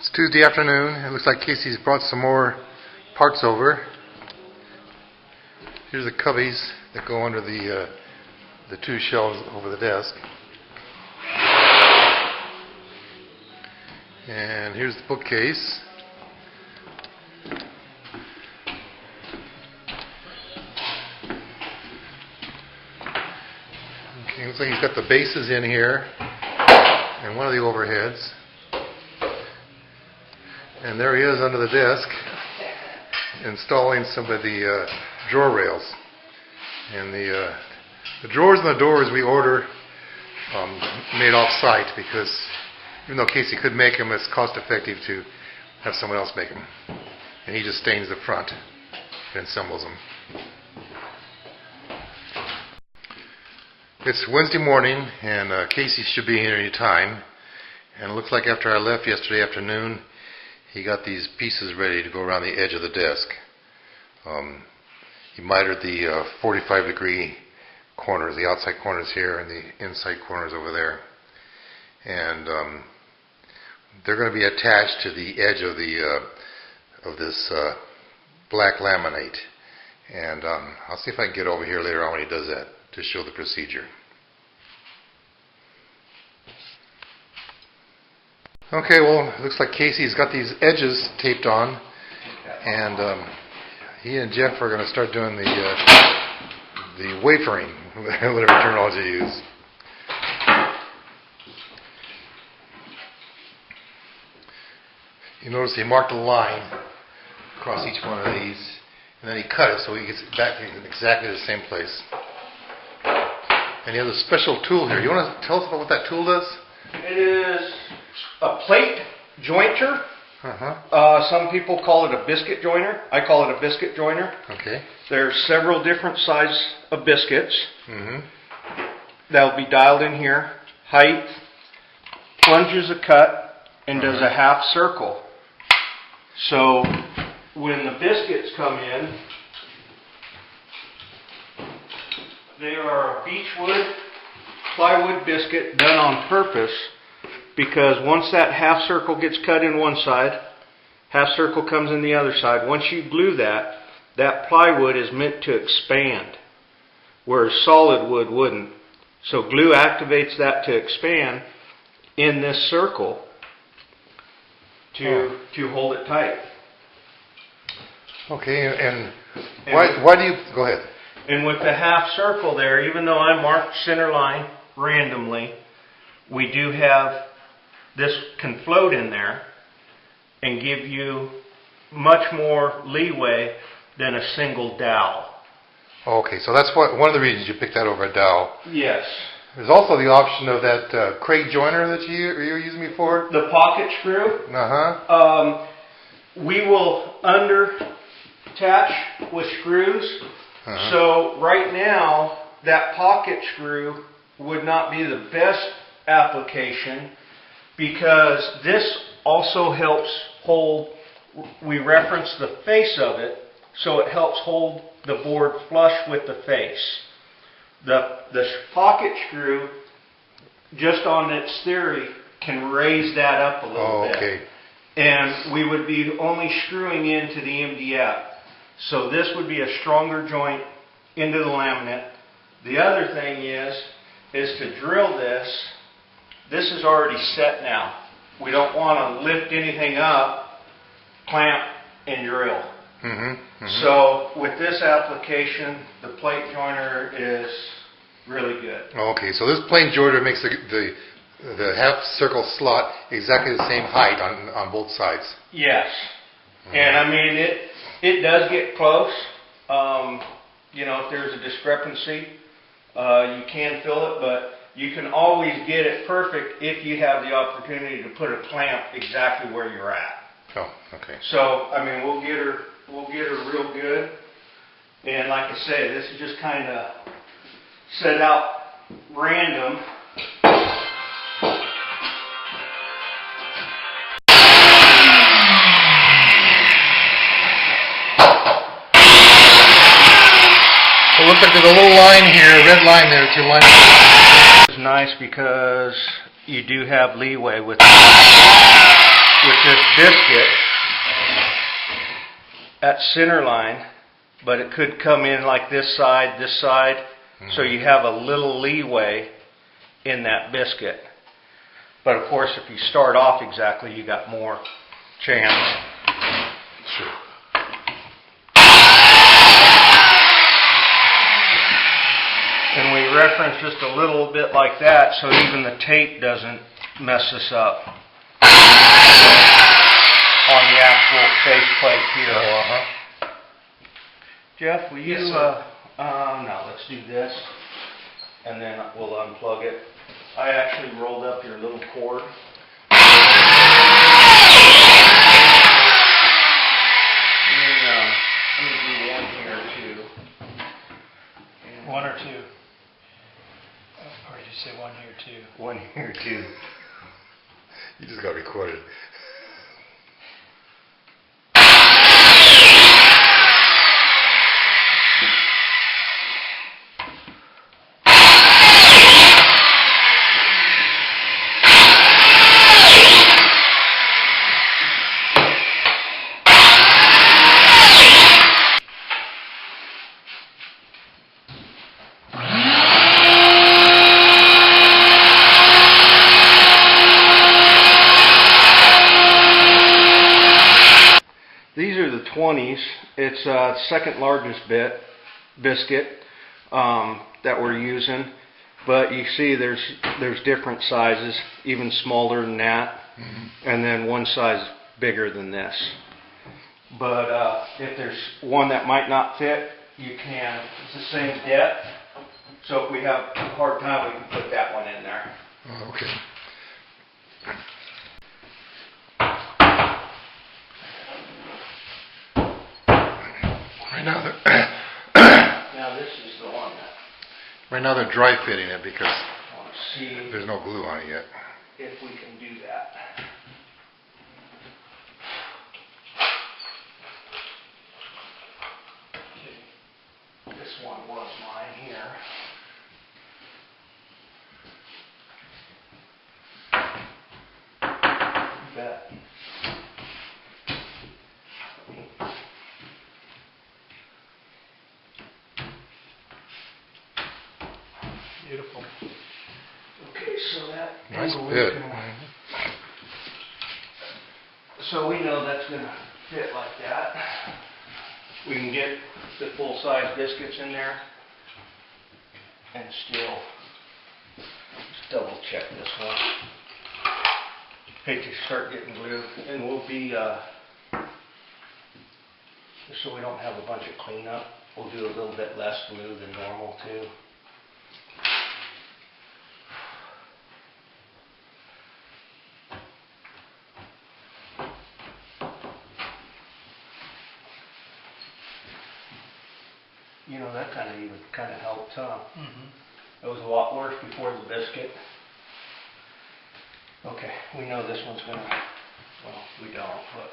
It's Tuesday afternoon. It looks like Casey's brought some more parts over. Here's the cubbies that go under the two shelves over the desk. And here's the bookcase. Okay, looks like he's got the bases in here and one of the overheads. And there he is under the desk installing some of the drawer rails. And the drawers and the doors we order made off-site because even though Casey could make them, it's cost-effective to have someone else make them. And he just stains the front and assembles them. It's Wednesday morning, and Casey should be here any time. And it looks like after I left yesterday afternoon, he got these pieces ready to go around the edge of the desk. He mitered the 45-degree corners, the outside corners here and the inside corners over there. And they're going to be attached to the edge of this black laminate. And I'll see if I can get over here later on when he does that to show the procedure. Okay, well, it looks like Casey's got these edges taped on, and he and Jeff are going to start doing the wafering, whatever terminology you use. You notice he marked a line across each one of these, and then he cut it so he gets it back in exactly the same place. And he has a special tool here. You want to tell us about what that tool does? It is a plate jointer. Some people call it a biscuit joiner. I call it a biscuit joiner. Okay. There's several different sizes of biscuits. That'll be dialed in here. Height, plunges a cut, and does a half circle. So when the biscuits come in, they are a beechwood plywood biscuit done on purpose, because once that half circle gets cut in one side, half circle comes in the other side. Once you glue that, that plywood is meant to expand, whereas solid wood wouldn't. So glue activates that to expand in this circle to hold it tight. Okay, and why do you... Go ahead. And with the half circle there, even though I marked center line randomly, we do have this can float in there and give you much more leeway than a single dowel. Okay, so that's one of the reasons you picked that over a dowel. Yes. There's also the option of that Craig joiner that you were using before. The pocket screw. We will under-attach with screws. So right now, that pocket screw would not be the best application, because this also helps hold, we reference the face of it, so it helps hold the board flush with the face. The pocket screw, just on its theory, can raise that up a little bit. And we would be only screwing into the MDF. So this would be a stronger joint into the laminate. The other thing is to drill this. This is already set now. We don't want to lift anything up, clamp, and drill. So with this application, the plate joiner is really good. Okay, so this plate joiner makes the half circle slot exactly the same height on both sides. Yes. And I mean, it does get close. You know, if there's a discrepancy, you can fill it, but you can always get it perfect if you have the opportunity to put a clamp exactly where you're at. Oh, okay. So, I mean, we'll get her real good. And like I say, this is just kind of set out random. It looks like there's a little line here, a red line there. It's your line. It's nice because you do have leeway with this biscuit at center line, but it could come in like this side, so you have a little leeway in that biscuit. But of course, if you start off exactly, you got more chance. Sure. And we reference just a little bit like that, so even the tape doesn't mess us up on the actual faceplate here. Jeff, will you, Yes, sir. now let's do this, and then we'll unplug it. I actually rolled up your little cord. I'm going to do one here too. One or two? Or did you say one here, two? One here too. You just got recorded. These are the 20s. It's second largest biscuit that we're using, but you see there's different sizes, even smaller than that, and then one size bigger than this. But if there's one that might not fit, you can. It's the same depth, so if we have a hard time, we can put that one in there. Oh, okay. Now this is the one that Right now they're dry fitting it because I want to see there's no glue on it yet. if we can do that. This one was mine here. You bet. Beautiful. Okay, so that Nice angle we fit. can- So we know that's going to fit like that. We can get the full-size biscuits in there and still just double check this one. Hate to start getting glue, and we'll be just so we don't have a bunch of cleanup, we'll do a little bit less glue than normal too. You know, that kind of helped, huh? It was a lot worse before the biscuit. Okay, we know this one's gonna, well, we don't, but.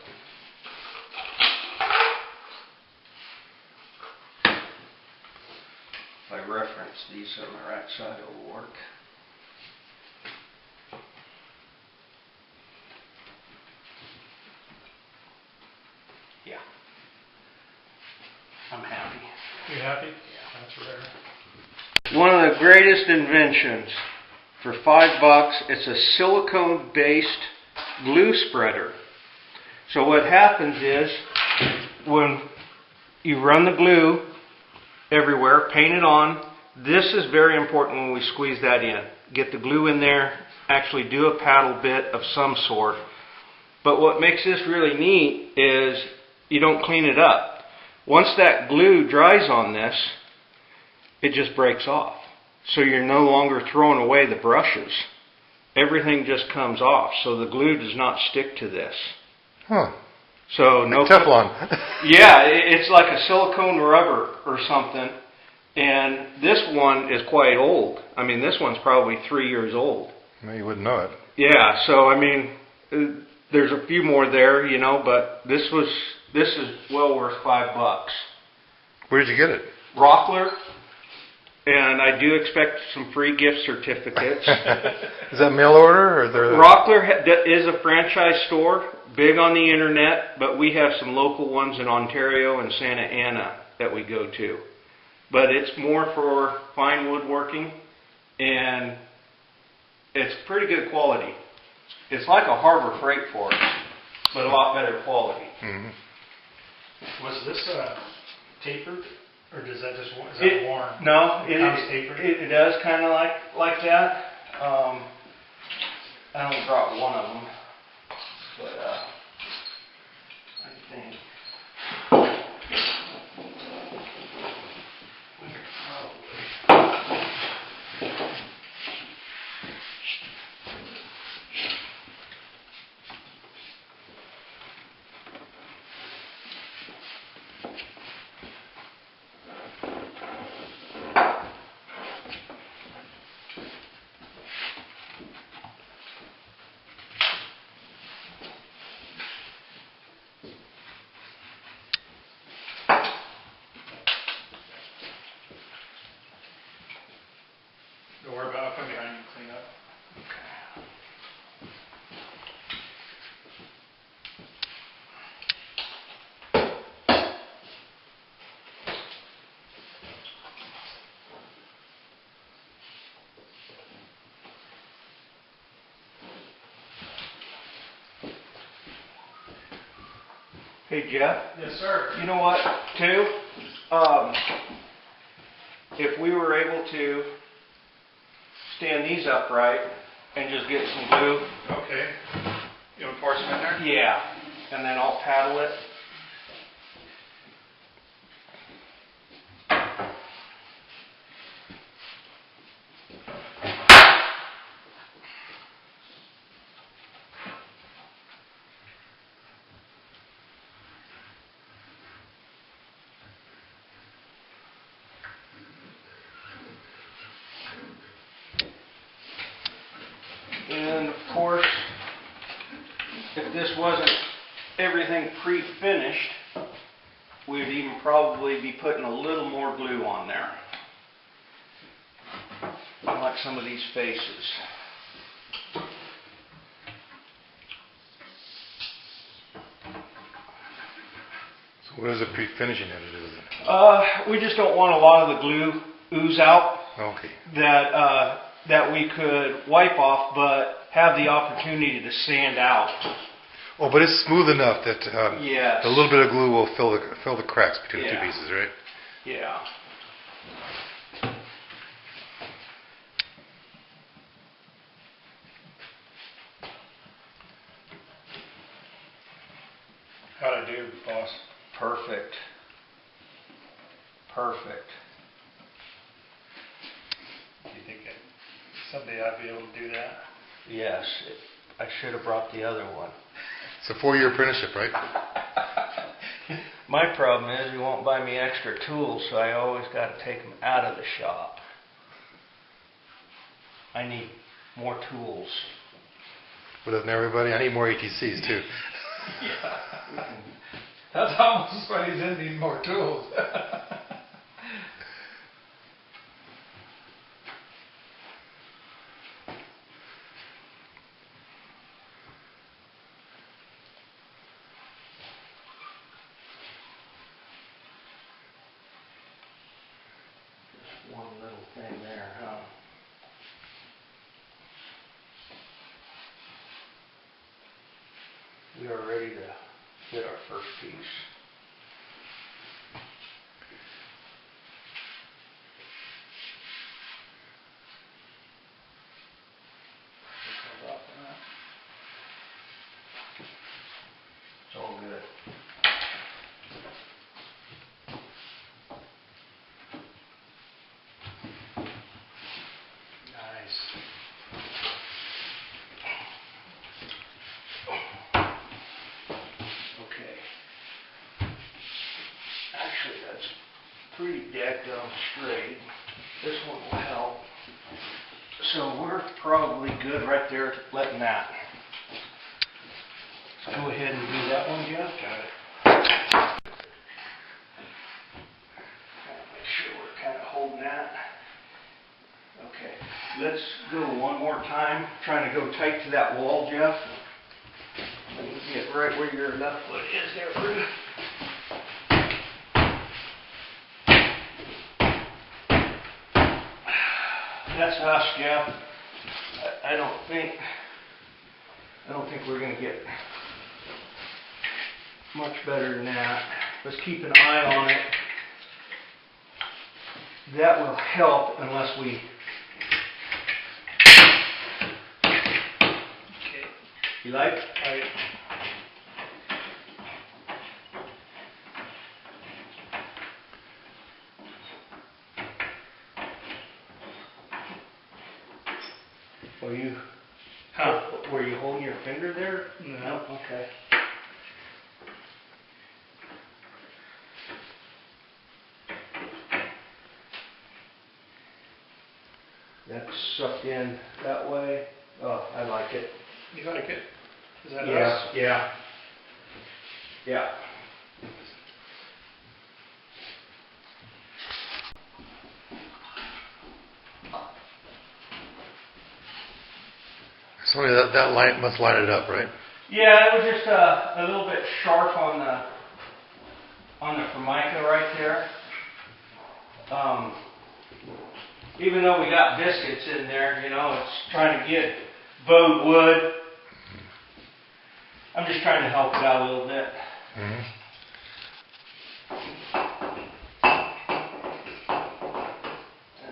If I reference these on the right side, it'll work. Yeah. I'm happy. You happy? Yeah. That's rare. One of the greatest inventions for $5. It's a silicone-based glue spreader. So what happens is when you run the glue everywhere, paint it on. This is very important when we squeeze that in. Get the glue in there, actually do a paddle bit of some sort. But what makes this really neat is you don't clean it up. Once that glue dries on this, it just breaks off. So you're no longer throwing away the brushes. Everything just comes off. So the glue does not stick to this. Huh. So no Teflon. Yeah, it's like a silicone rubber or something. And this one is quite old. I mean, this one's probably 3 years old. No, you wouldn't know it. Yeah, so I mean, there's a few more there, you know, but this is well worth $5. Where did you get it? Rockler, And I do expect some free gift certificates. Is that mail order or they're Rockler is a franchise store, big on the internet, but we have some local ones in Ontario and Santa Ana that we go to. But it's more for fine woodworking, and it's pretty good quality. It's like a Harbor Freight Force, but a lot better quality. Mm-hmm. Was this tapered, or does that just is that worn? No, It comes tapered? it does kind of like that. I only brought one of them, but I think. Don't worry about it. I'll come behind you and clean up. Hey Jeff. Yes, sir. You know what, too? If we were able to stand these upright and just get some glue. Okay. You want to pour some in there? Yeah. And then I'll paddle it. And of course, if this wasn't everything pre-finished, we'd even probably be putting a little more glue on there. Like some of these faces. So what is it pre-finishing have to do with it? We just don't want a lot of the glue ooze out. Okay. That we could wipe off, but have the opportunity to sand out. Oh, but it's smooth enough that Yes. a little bit of glue will fill the cracks between the two Yeah. pieces, right? Yeah. How'd I do, boss? Perfect. Perfect. Do you think someday I'd be able to do that? Yes. I should have brought the other one. It's a 4-year apprenticeship, right? My problem is you won't buy me extra tools, so I always got to take them out of the shop. I need more tools. But doesn't everybody? I need more ATCs too. Yeah. That's almost what he's in, need more tools. Just one little thing there, huh? We are ready to get our first piece. It's all good. Nice. Okay. Actually, that's pretty daggum straight. This one will help. So we're probably good right there letting that. So go ahead and do that one, Jeff. Got it. Make sure we're kind of holding that. Let's go one more time. Trying to go tight to that wall, Jeff. Let me get right where your left foot is there, Bruce. That's us, Jeff. I don't think we're going to get much better than that. Let's keep an eye on it. That will help unless we... Okay. You like? Were you holding your finger there? No. Okay. That's sucked in that way. Oh, I like it. You like it? Is that Yeah, us? yeah. Yeah. So that light must light it up, right? Yeah, it was just a little bit sharp on the Formica right there. Even though we got biscuits in there, you know, it's trying to get bowed wood. I'm just trying to help it out a little bit. Mm-hmm.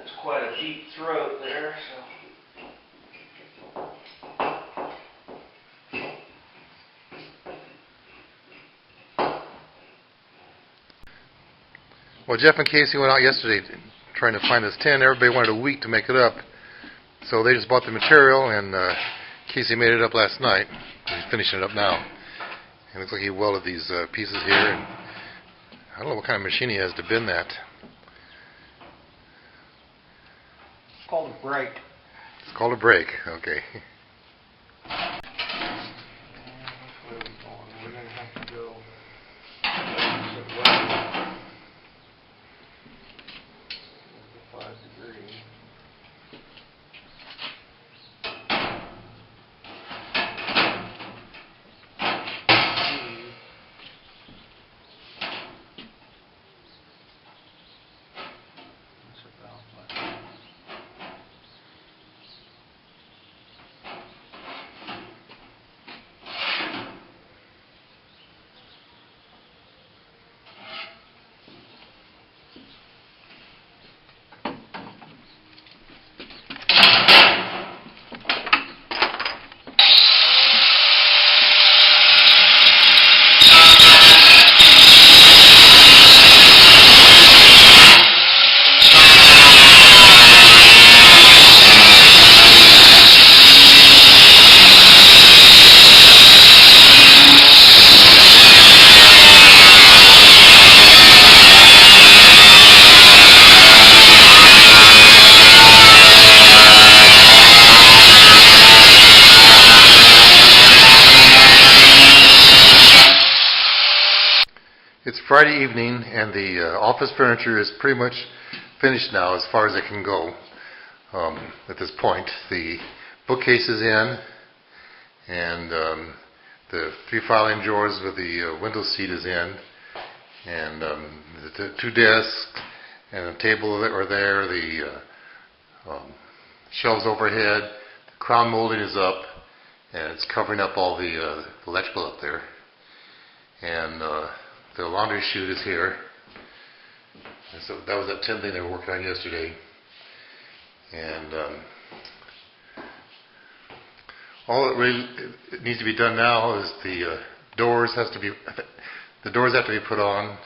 It's quite a deep throat there, so. Well, Jeff and Casey went out yesterday trying to find this tin. Everybody wanted a week to make it up. So they just bought the material, and Casey made it up last night. He's finishing it up now. It looks like he welded these pieces here. And I don't know what kind of machine he has to bend that. It's called a brake. It's called a brake. Okay. We're going to have to go. It's Friday evening, and the office furniture is pretty much finished now as far as it can go. At this point, the bookcase is in, and the 3 filing drawers with the window seat is in, and the 2 desks and a table are there. The shelves overhead, the crown molding is up, and it's covering up all the electrical up there. And the laundry chute is here. And so that was that tin thing they were working on yesterday. And all that really needs to be done now is the doors have to be put on,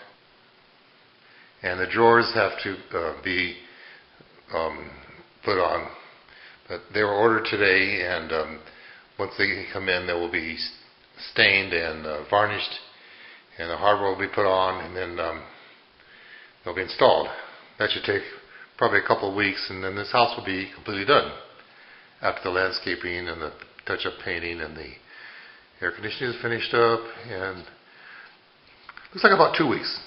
and the drawers have to be put on. But they were ordered today, and once they come in, they will be stained and varnished, and the hardware will be put on, and then they'll be installed. That should take probably a couple of weeks, and then this house will be completely done after the landscaping and the touch-up painting and the air conditioning is finished up, and looks like about 2 weeks.